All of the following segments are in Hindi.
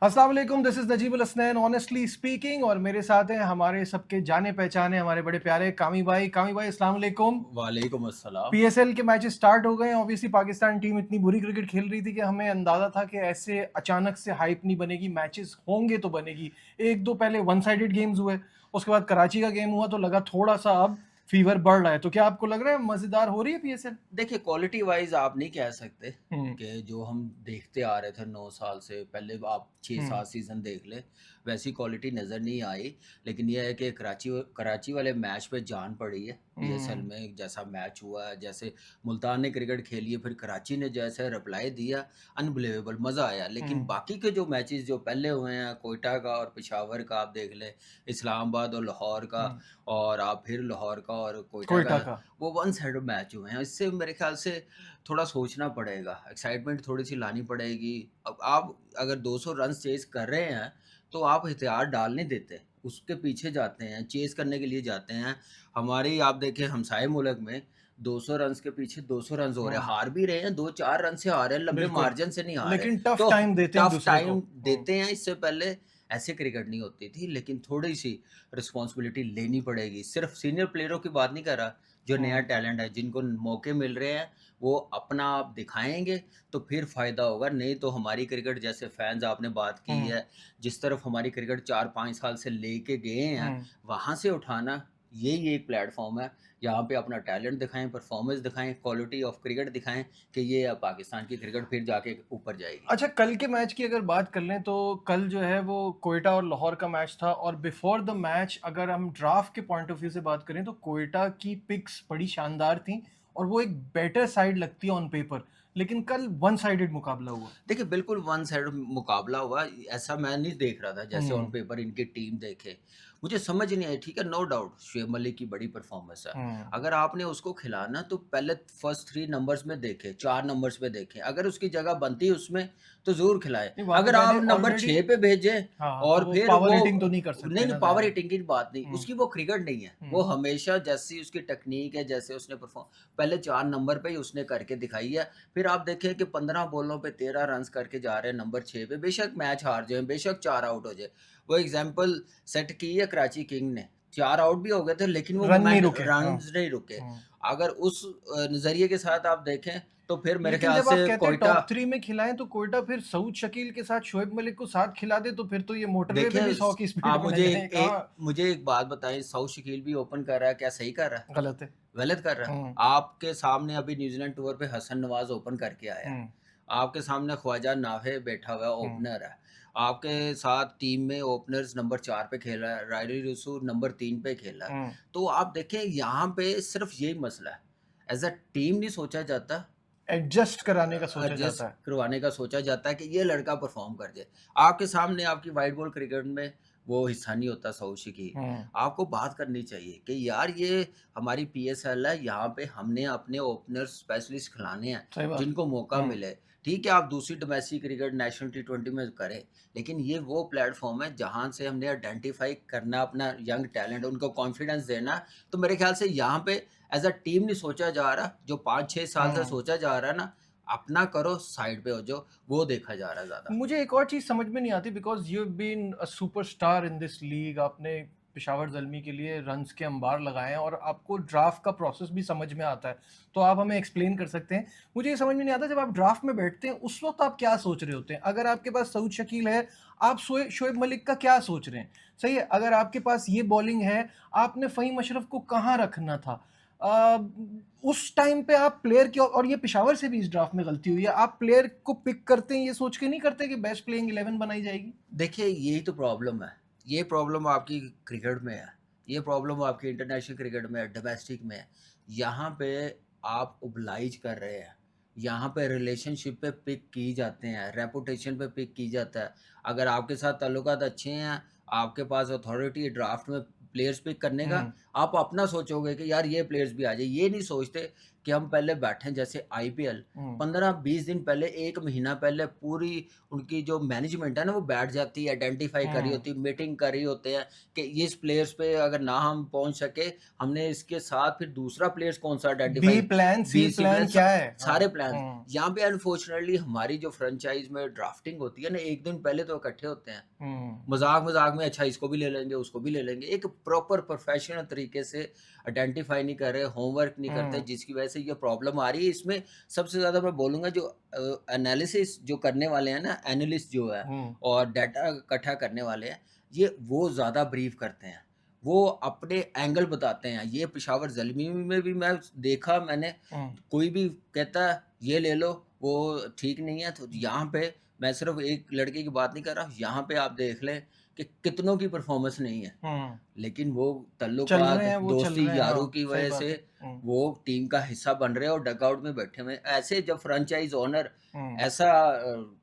अस्सलाम वालेकुम, this is Najibul Hasnain honestly speaking और मेरे साथ हैं हमारे सबके जाने पहचाने हमारे बड़े प्यारे कामी भाई। कामी भाई अस्सलाम वालेकुम। वालेकुम अस्सलाम। पीएसएल के मैचेस स्टार्ट हो गए हैं। ऑब्वियसली पाकिस्तान टीम इतनी बुरी क्रिकेट खेल रही थी कि हमें अंदाज़ा था कि ऐसे अचानक से हाइप नहीं बनेगी, मैचेस होंगे तो बनेगी। 1-2 पहले वन साइडेड गेम्स हुए, उसके बाद कराची का गेम हुआ तो लगा थोड़ा-सा अब फीवर बढ़ रहा है। तो क्या आपको लग रहा है मज़ेदार हो रही है पीएसएल? देखिए क्वालिटी वाइज़ आप नहीं कह सकते हुँ, कि जो हम देखते आ रहे थे 9 साल से पहले आप हुँ, 6-7 सीज़न देख लें, वैसी क्वालिटी नज़र नहीं आई। लेकिन ये है कि कराची वाले मैच पे जान पड़ी है। पीएसएल हुँ, में जैसा मैच हुआ है, जैसे मुल्तान ने क्रिकेट खेली है, फिर कराची ने जैसे रिप्लाई दिया, अनबिलीवेबल मज़ा आया। लेकिन हुँ, बाकी के जो मैचेज़ जो पहले हुए हैं, कोयटा का और पेशावर का आप देख लें, इस्लामाबाद और लाहौर का, हुँ, और आप फिर लाहौर का और कोयटा का, कोयटा का। वो वन साइडेड मैच हुए हैं। इससे मेरे ख़्याल से थोड़ा सोचना पड़ेगा, एक्साइटमेंट थोड़ी-सी लानी पड़ेगी। अब आप अगर 200 रन्स चेज़ कर रहे हैं, तो आप एहतियात डाल नहीं देते, उसके पीछे जाते हैं, चेज़ करने के लिए जाते हैं। हमारी आप देखें हमसाये मुल्क में 200 रन्स के पीछे 200 रन्स हो रहे हैं, हुँ, हार भी रहे हैं, 2-4 रन से हार रहे हैं, लंबे बिल्कुल। मार्जिन से नहीं हार रहे। लेकिन टफ तो टाइम देते हैं टफ दूसरे को। टाइम हुँ, देते हैं, इससे पहले ऐसे क्रिकेट नहीं होती थी, लेकिन थोड़ी-सी रिस्पॉन्सिबिलिटी लेनी पड़ेगी। सिर्फ़ सीनियर प्लेयरों की बात नहीं कर रहा, जो नया हुँ, टैलेंट है, जिनको मौके मिल रहे हैं, वो अपना आप दिखाएँगे, तो फिर फ़ायदा होगा। नहीं तो हमारी क्रिकेट जैसे फैन्स आपने बात की हुँ, है, जिस तरफ हमारी क्रिकेट 4-5 साल से लेके गए हैं, हुँ। वहाँ से उठाना, यही एक प्लेटफ़ॉर्म है। यहाँ पे अपना टैलेंट दिखाएँ, परफ़ॉर्मेंस दिखाएँ, क्वालिटी ऑफ क्रिकेट दिखाएँ कि ये अब पाकिस्तान की क्रिकेट फिर जाके ऊपर जाएगी। अच्छा, कल के मैच की अगर बात कर लें तो कल जो है वो कोयटा और लाहौर का मैच था और बिफोर द मैच अगर हम ड्राफ्ट के पॉइंट ऑफ व्यू से बात करें तो कोयटा की पिक्स बड़ी शानदार थी और वो एक बेटर साइड लगती है ऑन पेपर। लेकिन कल वन साइडेड मुकाबला हुआ। देखिए, बिल्कुल वन साइड मुकाबला हुआ, ऐसा मैं नहीं देख रहा था जैसे ऑन हुँ, पेपर इनकी टीम देखे। मुझे समझ नहीं आई, ठीक है, नो डाउट शुएब मलिक की बड़ी परफ़ॉर्मेंस है। हुँ। अगर आपने उसको खिलाना तो पहले फर्स्ट 3 नंबर्स में देखें, 4 नंबर्स में देखें, अगर उसकी जगह बनती उसमें तो ज़रूर खिलाएँ। नहीं, वहाँ पे अगर मैंने आप नंबर ऑलरेडी 6 पे भेजें हाँ, तो और वो फिर पावर वो हिटिंग तो नहीं कर नहीं, सकते नहीं ना पावर ज़ाहिर है। हिटिंग की बात नहीं, हुँ, उसकी वो क्रिकेट नहीं है। वो हुँ, हमेशा जैसी उसकी टेक्नीक है, जैसे उसने परफ़ॉर्म पहले 4 नंबर पे ही उसने करके दिखाई है। फिर आप देखें कि 15 बॉलों पे 13 रन्स करके जा रहे हैं नंबर 6 पे, बेशक मैच हार जाएँ, बेशक 4 आउट हो जाए। वो एग्ज़ाम्पल सेट की है कराची किंग ने, 4 आउट भी हो गए थे लेकिन वो रन नहीं मोमेंट रुके। हाँ, रन्स नहीं रुके। हुँ। अगर उस नज़रिए के साथ आप देखें तो फिर मेरे लेकिन ख़्याल जब आप से कहते हैं कोयटा टॉप 3 में खिलाएँ तो कोयटा फिर सऊद शकील के साथ शोएब मलिक को साथ खिला दे तो फिर तो ये मोटरवे पे देखें भी 100 की स्पीड आप पे ना जाए, कहाँ मुझे एक बात बताएँ, सऊद शकील भी ओपन कर रहा है, क्या सही कर रहा है? गलत है। गलत कर रहा है। हुँ, आपके सामने अभी न्यूज़ीलैंड टूर पे हसन नवाज़ ओपन करके आया है। हुँ, आपके सामने ख्वाजा नाफे बैठा हुआ है, हुँ, ओपनर है। आपके साथ टीम में ओपनर्स नंबर 4 पे खेल रहा है, रायडी रिसू नंबर 3 पे खेल रहा है। हुँ। तो आप देखें यहाँ पे सिर्फ़ यही मसला है। एज़ अ टीम नहीं सोचा जाता, एडजस्ट कराने का सोचा एडजस्ट जाता है। करवाने का सोचा जाता है कि ये लड़का परफ़ॉर्म कर जाए। आपके सामने आपकी व्हाइट बॉल क्रिकेट में वो हिस्सा नहीं होता सऊद शकील। हुँ, आपको बात करनी चाहिए कि यार ये हमारी पीएसएल है, यहाँ पे हमने अपने ओपनर स्पेशलिस्ट खिलाने हैं, सही बात। जिनको मौका हुँ, मिले। ठीक है, आप दूसरी डोमेस्टिक क्रिकेट नेशनल टी20 में करें, लेकिन ये वो प्लेटफ़ॉर्म है जहाँ से हमने आइडेंटिफ़ाई करना अपना यंग टैलेंट, उनको कॉन्फिडेंस देना। तो मेरे ख़्याल से यहाँ पे एज़ अ टीम नहीं सोचा जा रहा, जो 5-6 साल से हुँ। सोचा जा रहा है ना, अपना करो, साइड पे हो जाओ, वो देखा जा रहा है ज़्यादा। मुझे एक और चीज़ समझ में नहीं आती because you have been a superstar in this league आपने पेशावर ज़ल्मी के लिए रन्स के अंबार लगाए हैं और आपको ड्राफ्ट का प्रोसेस भी समझ में आता है। तो आप हमें एक्सप्लेन कर सकते हैं। मुझे ये समझ में नहीं आता जब आप ड्राफ्ट में बैठते हैं उस वक़्त आप क्या सोच रहे होते हैं? अगर आपके पास सऊद शकील है, आप शोएब मलिक का क्या सोच रहे हैं? सही है, अगर आपके पास ये बॉलिंग है, आपने फ़हीम अशरफ को कहाँ रखना था? अ, उस टाइम पे आप प्लेयर की और ये पेशावर से भी इस ड्राफ्ट में गलती हुई है। आप प्लेयर को पिक करते हैं ये सोच के नहीं करते कि बेस्ट प्लेइंग 11 बनाई जाएगी? देखिए, यही तो प्रॉब्लम है। ये प्रॉब्लम आपकी क्रिकेट में है। ये प्रॉब्लम आपकी इंटरनेशनल क्रिकेट में है, डोमेस्टिक में है। यहाँ पे आप ओबलाइज कर रहे हैं। यहाँ पे रिलेशनशिप पे पिक की जाते हैं, रेपुटेशन पे पिक की जाता है। अगर आपके साथ ताल्लुकात अच्छे हैं, आपके पास अथॉरिटी है ड्राफ्ट में प्लेयर्स पिक करने का, हुँ, आप अपना सोचोगे कि यार ये प्लेयर्स भी आ जाए। ये नहीं सोचते कि हम पहले बैठे जैसे आईपीएल हम्म 15-20 दिन पहले, 1 महीना पहले पूरी उनकी जो मैनेजमेंट है ना वो बैठ जाती है, आइडेंटिफाई कर रही हम्म होती है, मीटिंग कर रही होते हैं कि इस प्लेयर्स पे अगर ना हम पहुंच सके, हमने इसके साथ फिर दूसरा प्लेयर्स कौन सा B identify, plan C BC plan plan, क्या है? हाँ। सारे प्लान। हम्म यहाँ पे अनफॉर्चुनेटली हमारी जो फ्रेंचाइज में ड्राफ्टिंग होती है ना, एक दिन पहले तो इकट्ठे होते हैं, हम्म मजाक में, अच्छा इसको भी ले लेंगे उसको भी ले लेंगे, एक प्रॉपर प्रोफेशनल तरीके से आइडेंटिफाई नहीं कर रहे, होमवर्क नहीं करते, हम्म जिसकी वजह से ये प्रॉब्लम आ रही है। इसमें सबसे ज़्यादा मैं बोलूँगा जो एनालिसिस जो करने वाले हैं ना, एनालिस्ट जो है हम्म और डाटा इकट्ठा करने वाले हैं, ये वो ज़्यादा ब्रीफ करते हैं, वो अपने एंगल बताते हैं। ये पेशावर ज़ल्मी में भी मैं देखा मैंने, हम्म कोई भी कहता है ये ले लो वो ठीक नहीं है, तो यहाँ पे मैं सिर्फ एक लड़के की बात नहीं कर रहा, यहाँ पे आप देख लें कि कितनों की परफॉर्मेंस नहीं है, हम्म लेकिन वो चल रहे तल्लुकात, हैं, वो चल दोस्ती रहे हैं, यारों हाँ की सही वजह बात से है। वो टीम का हिस्सा बन रहे हैं और डगआउट में बैठे हुए हैं। ऐसे जब फ्रेंचाइज ओनर हम्म ऐसा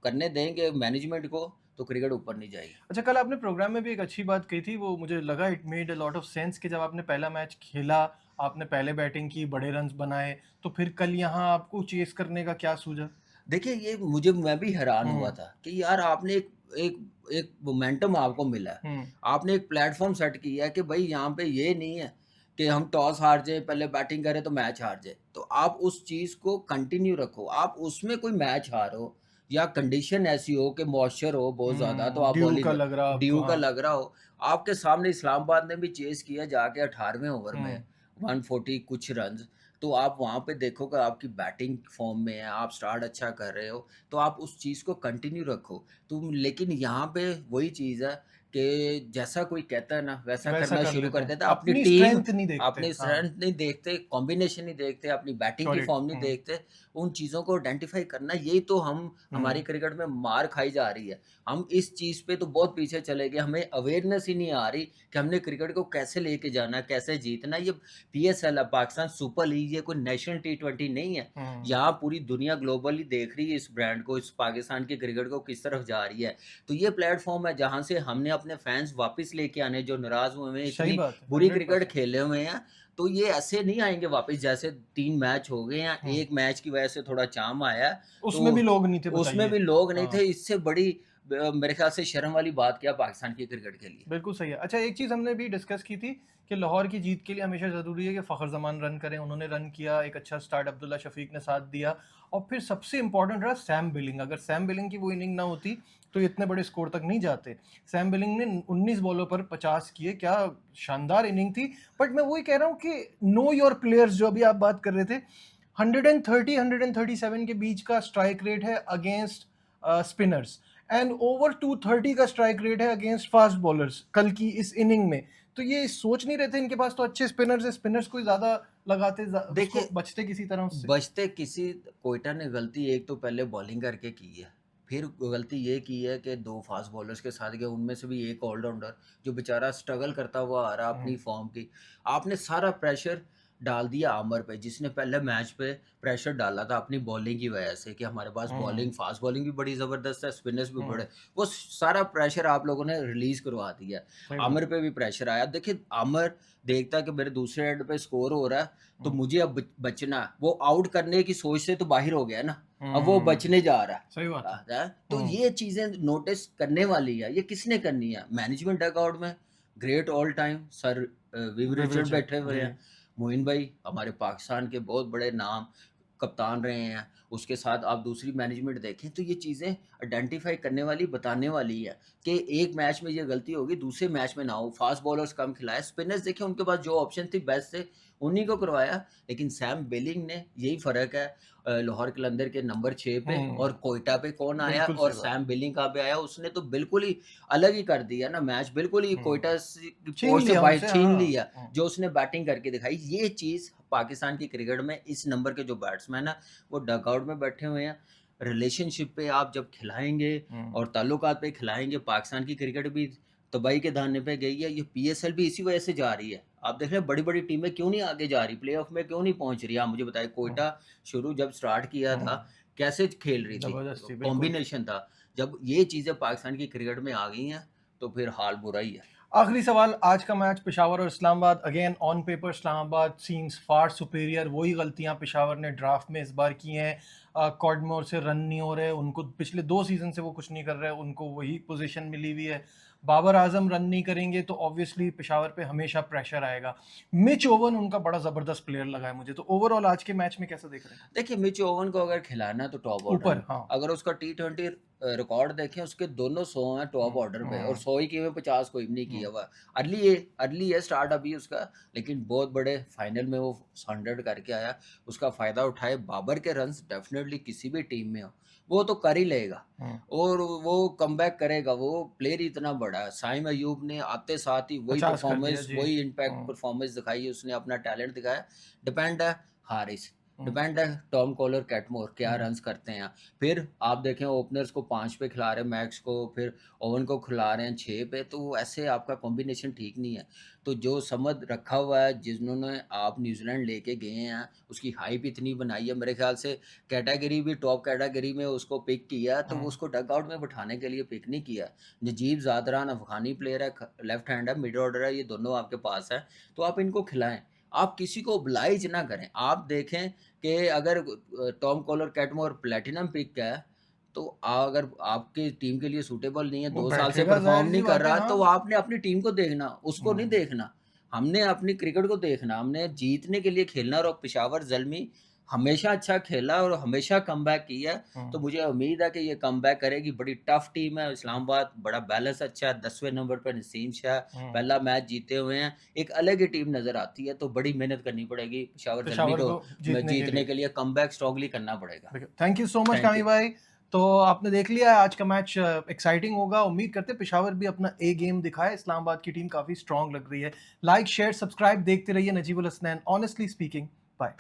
करने देंगे मैनेजमेंट को, तो क्रिकेट ऊपर नहीं जाएगी। अच्छा, कल आपने प्रोग्राम में भी एक अच्छी बात कही थी, वो मुझे लगा it made a lot of sense कि जब आपने पहला मैच खेला, आपने पहले बैटिंग की, बड़े रन्स बनाए, तो फिर कल यहाँ आपको चेस करने का क्या सूझा? देखिए ये मुझे, मैं भी हैरान हुआ हुँ, था कि यार आपने एक एक मोमेंटम आपको मिला है। हुँ, आपने एक प्लेटफ़ॉर्म सेट किया है कि भई यहाँ पे ये नहीं है कि हम टॉस हार जाए, पहले बैटिंग करें तो मैच हार जाए। तो आप उस चीज़ को कंटिन्यू रखो। आप उसमें कोई मैच हारो या कंडीशन ऐसी हो कि मॉइस्चर हो बहुत ज़्यादा, तो आप ड्यू का बॉलिंग लग रहा आपको, ड्यू का हाँ। लग रहा हो। आपके सामने इस्लामाबाद ने भी चेज़ किया जाके 18वें ओवर में हुँ, 140 कुछ रन्स। तो आप वहाँ पे देखोगे आपकी बैटिंग फ़ॉर्म में है, आप स्टार्ट अच्छा कर रहे हो, तो आप उस चीज़ को कंटिन्यू रखो। तुम लेकिन यहाँ पे वही चीज़ है कि जैसा कोई कहता है ना, वैसा वैसा करना कर शुरू लेते कर हैं। देता है। अपनी अपनी टीम, स्ट्रेंथ नहीं देखते, अपनी हाँ, स्ट्रेंथ नहीं देखते, कॉम्बिनेशन नहीं देखते, अपनी बैटिंग की करेक्ट, फ़ॉर्म नहीं देखते, उन चीज़ों को आइडेंटिफ़ाई करना, यही तो हमारी हुँ, क्रिकेट में मार खाई जा रही है। हम इस चीज़ पे तो बहुत पीछे चले गए, हमें अवेयरनेस ही नहीं आ रही कि हमने क्रिकेट को कैसे लेके जाना है, कैसे जीतना है। ये पीएसएल है, पाकिस्तान सुपर लीग, ये कोई नेशनल टी20 नहीं है। हुँ, यहाँ पूरी दुनिया ग्लोबली देख रही है इस ब्रांड को, इस पाकिस्तान की क्रिकेट को किस तरफ जा रही है। तो ये प्लेटफ़ॉर्म है जहाँ से हमने अपने फैन्स वापस लेके आने, जो नाराज़ हुए हैं, सही इतनी बात है, बुरी क्रिकेट 100%, खेले हुए हैं, तो ये ऐसे नहीं आएँगे वापस। जैसे 3 मैच हो गए हैं, हुँ, 1 मैच की वजह से थोड़ा चार्म आया है, उसमें भी तो लोग नहीं थे उसमें बताइए। भी लोग नहीं थे। हाँ। इससे बड़ी मेरे ख्याल से शर्म वाली बात क्या पाकिस्तान की क्रिकेट के लिए। बिल्कुल सही है। अच्छा, एक चीज़ हमने भी डिस्कस की थी कि लाहौर की जीत के लिए हमेशा ज़रूरी है कि फ़खर ज़मान रन करें, उन्होंने रन किया, एक अच्छा स्टार्ट अब्दुल्ला शफ़ीक ने साथ दिया और फिर सबसे इम्पोर्टेंट रहा सैम बिलिंग। अगर सैम बिलिंग की वो इनिंग ना होती, तो ये इतने बड़े स्कोर तक नहीं जाते। सैम बिलिंग ने 19 बॉलों पर 50 किए, क्या शानदार इनिंग थी। बट मैं वही कह रहा हूँ कि नो योर प्लेयर्स जो अभी आप बात कर रहे थे, 130, 137 के बीच का स्ट्राइक रेट है अगेंस्ट स्पिनर्स एंड ओवर 230 का स्ट्राइक रेट है अगेंस्ट फास्ट बॉलर्स कल की इस इनिंग में। तो ये सोच नहीं रहे थे इनके पास तो अच्छे स्पिनर्स है, स्पिनर्स को ही ज़्यादा लगाते, उसको देखिए, बचते किसी तरह उससे। बचते किसी, कोयटा ने गलती एक तो पहले बॉलिंग करके की है। फिर गलती ये की है कि 2 फास्ट बॉलर्स के साथ गए, उनमें से भी एक ऑलराउंडर जो बेचारा स्ट्रगल करता हुआ आ रहा हम्म, अपनी फॉर्म की। आपने सारा प्रेशर डाल दिया आमर पे, जिसने पहले मैच पे प्रेशर डाला था अपनी बॉलिंग की वजह से कि हमारे पास हम्म, बॉलिंग, फास्ट बॉलिंग भी बड़ी ज़बरदस्त है, स्पिनर्स भी हम्म, बड़े। वो सारा प्रेशर आप लोगों ने रिलीज़ करवा दिया। सही बात आमिर है। पे भी प्रेशर आया। देखिए, आमिर देखता है कि मेरे दूसरे एंड पे स्कोर हो रहा है, तो हम्म, मुझे अब बचना है। वो आउट करने की सोच से तो बाहर हो गया ना, अब वो हम्म, बचने जा रहा है। सही बात है। तो हम्म, ये चीज़ें नोटिस करने वाली है। ये किसने करनी है? मैनेजमेंट डगआउट में ग्रेट ऑल टाइम सर विव रिचर्ड विवेचन बैठे हुए जी। हैं। मोइन भाई हमारे पाकिस्तान के बहुत बड़े नाम, कप्तान रहे हैं। उसके साथ आप दूसरी मैनेजमेंट देखें तो ये चीज़ें आइडेंटिफ़ाई करने वाली, बताने वाली है कि एक मैच में ये गलती होगी, दूसरे मैच में ना हो। फास्ट बॉलर्स कम खिलाए, स्पिनर्स देखिए उनके पास जो ऑप्शन थी बेस्ट थे, उन्हीं को करवाया। लेकिन सैम बिलिंग ने, यही फ़र्क है लाहौर कलंदर के नंबर 6 पे और हम्म, कोयटा पे कौन आया बिल्कुल और सही बात सैम है। बिलिंग कहाँ पे आया। उसने तो बिल्कुल ही अलग ही कर दिया ना मैच, बिल्कुल ही हम्म, कोयटा से की छीन पोर से लिया बाहर उनसे, छीन हाँ। लिया। जो उसने बैटिंग करके दिखाई, ये चीज़ पाकिस्तान की क्रिकेट में इस नंबर के जो बैट्समैन हैं, वो डगआउट में बैठे हुए हैं। रिलेशनशिप पे आप जब खिलाएँगे हम्म, और ताल्लुकात पे खिलाएँगे, पाकिस्तान की क्रिकेट भी तबाही के दाने पे गई है। ये पीएसएल भी इसी वजह से जा रही है। आप देख रहे हैं बड़ी-बड़ी टीमें क्यों नहीं आगे जा रही, प्लेऑफ में क्यों नहीं पहुँच रही? आप मुझे बताइए, हम्म, कोयटा शुरू जब स्टार्ट किया था, हम्म, कैसे खेल रही थी? जबरदस्ती बिल्कुल। कॉम्बिनेशन था। जब ये चीज़ें पाकिस्तान की क्रिकेट में आ गई हैं, तो फिर हाल बुरा ही है। आखिरी सवाल, आज का मैच पेशावर और Islamabad, again on paper Islamabad seems far superior. वही गलतियां पेशावर ने ड्राफ्ट में इस बार की हैं। कॉडमोर से रन नहीं हो रहे, उनको पिछले 2 सीजन से वो कुछ नहीं कर रहे, उनको वही पोजीशन मिली हुई है। बाबर आजम रन नहीं करेंगे तो ऑब्वियसली पेशावर पे हमेशा प्रेशर आएगा। मिच ओवन उनका बड़ा जबरदस्त प्लेयर लगा है मुझे, तो ओवरऑल आज के मैच में कैसा देख रहे हैं? देखिए मिच ओवन को अगर खिलाना है तो टॉप ऑर्डर ऊपर, में, हाँ। अगर उसका T20 रिकॉर्ड देखें उसके दोनों 100 हैं टॉप ऑर्डर पे, और 100 ही किए हुए 50 कोई भी नहीं किया हुआ। अर्ली है स्टार्ट अभी उसका, लेकिन बहुत बड़े फाइनल में वो 100 करके आया, उसका फ़ायदा उठाए। बाबर के रन्स डेफिनेटली किसी भी टीम में हो वो तो कर ही लेगा, और वो कमबैक करेगा, वो प्लेयर इतना बड़ा है। साइम अयूब ने आते साथ ही वही 50 कर दिया परफॉर्मेंस, जी। वही इम्पैक्ट परफॉर्मेंस दिखाई, उसने अपना टैलेंट दिखाया। डिपेंड है हारिस, डिपेंड है टॉम कॉलर कैटमोर क्या रन्स करते हैं। फिर आप देखें ओपनर्स को 5 पे खिला रहे हैं, मैक्स को, फिर ओवन को खिला रहे हैं 6 पे, तो ऐसे आपका कॉम्बिनेशन ठीक नहीं है। तो जो समझ रखा हुआ है, जिन्होंने आप न्यूजीलैंड लेके गए हैं, उसकी हाइप इतनी बनाई है, मेरे ख्याल से कैटेगरी भी टॉप कैटेगरी में उसको पिक किया, तो उसको डग आउट में बिठाने के लिए पिक नहीं किया। नजीब ज़ादरान अफ़गानी प्लेयर है, लेफ्ट हैंड है, मिड ऑर्डर है, ये दोनों आपके पास है, तो आप इनको खिलाएं। आप किसी को ओब्लाइज ना करें। आप देखें कि अगर टॉम कॉलर कैटमोर प्लैटिनम पिक का है, तो अगर आपकी टीम के लिए सूटेबल नहीं है, वो 2 साल से बैठेगा, परफॉर्म जाहिर सी नहीं कर बात है, रहा, हाँ। तो आपने अपनी टीम को देखना, उसको नहीं देखना। हमने अपनी क्रिकेट को देखना, हमने जीतने के लिए खेलना। और पेशावर ज़ल्मी हमेशा अच्छा खेला और हमेशा कमबैक किया, तो मुझे उम्मीद है कि ये कमबैक करेगी। बड़ी टफ टीम है इस्लामाबाद, बड़ा बैलेंस अच्छा है। 10वें नंबर पर नसीम शाह पहला मैच जीते हुए हैं, एक अलग ही टीम नज़र आती है, तो बड़ी मेहनत करनी पड़ेगी पेशावर ज़ल्मी पेशावर को, को जीतने के जीतने लिए। के लिए कमबैक स्ट्रांगली करना पड़ेगा। Thank you so much thank कामी यू। भाई। तो आपने देख लिया आज का मैच, एक्साइटिंग होगा। उम्मीद करते हैं पेशावर भी अपना ए गेम दिखाए। इस्लामाबाद की टीम काफी स्ट्रांग लग रही है। लाइक शेयर सब्सक्राइब देखते रहिए Najibul Hasnain honestly speaking. Bye.